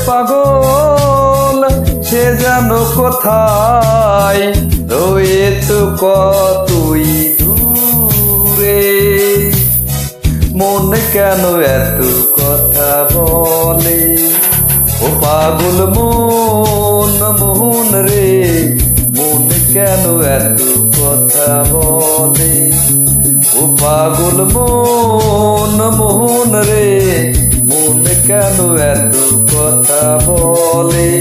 পাগল সে যেন কোথায় রয়েছে কতই দূরে। মন কেন এত কথা বলে ও পাগল মন মোহন রে, মন কেন এত কথা বলে ও পাগল মন মোহন রে, মন কেন এত কথা বলে।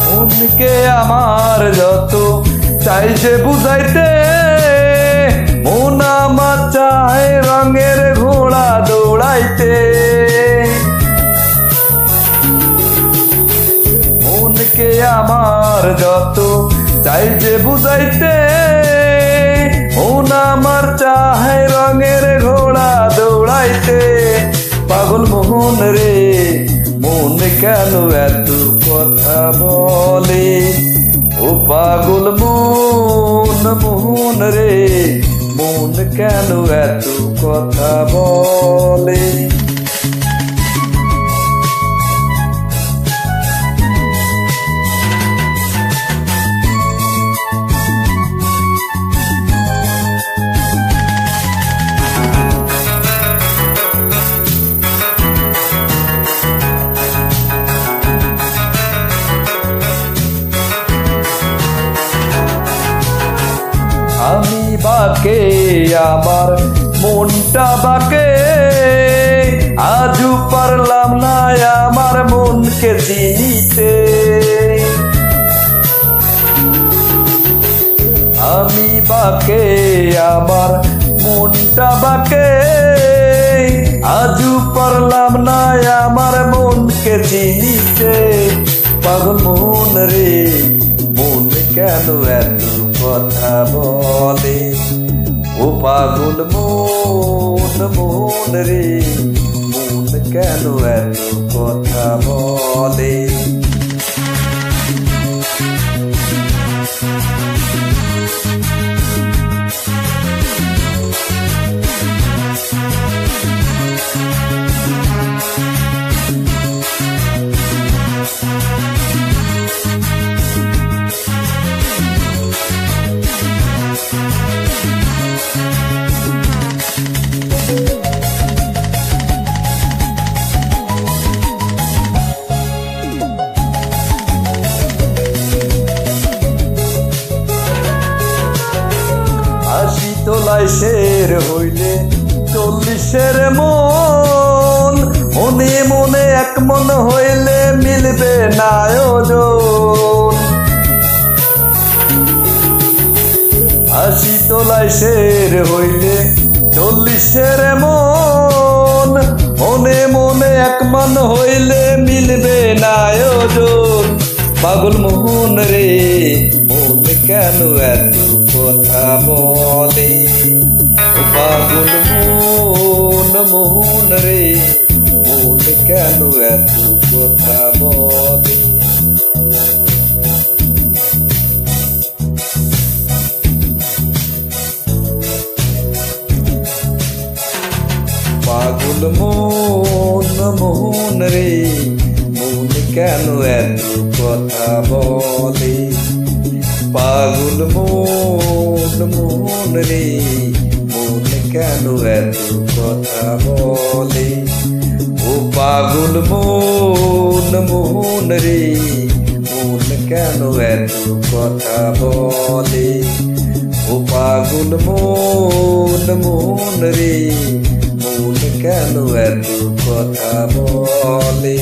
মনকে আমার যত চাইছে বুঝাইতে, মন আমার চায় রঙের ঘোড়া দৌড়াইতে। মনকে আমার যত চাইছে বুঝাইতে, মন আমার চায় রঙের ঘোড়া দৌড়াইতে। পাগল মোহন রে, মন কেন এত কথা বলে ও পাগল মন মোহন রে, মন কেন এত কথা বলে। আমি বাকে আমার মনটা বাকে, আজও পারলাম না আমার মনকে চিনিতে। আমি বাকে আমার মনটা বাকে, আজও পারলাম না আমার মনকে চিনিতে। পাগল মন রে, মন কেন এত কথা বলে ও পাগল মন মোহন রে, মন কেন এত কথা বলে। তোলায় শের হইলে 40-এর মন, মনে মনে এক মন হইলে মিলবে না ওজন। 80 তোলায় শের হইলে 40-এর মন, মনে মনে এক মন হইলে মিলবে না ওজন। পাগল মোহন রে, মন কেন এত কথা বলে ও পাগল মন মোহন রে, মন কেন এত কথা বলে। পাগল মন মোহন রে, মন কেন এত কথা বলে। পাগল মন মোহন রে, মন কেন এত কথা বলে ও পাগল মন মোহন রে, মন কেন এত কথা বলে ও পাগল মন মোহন রে, মন কেন এত কথা বলে।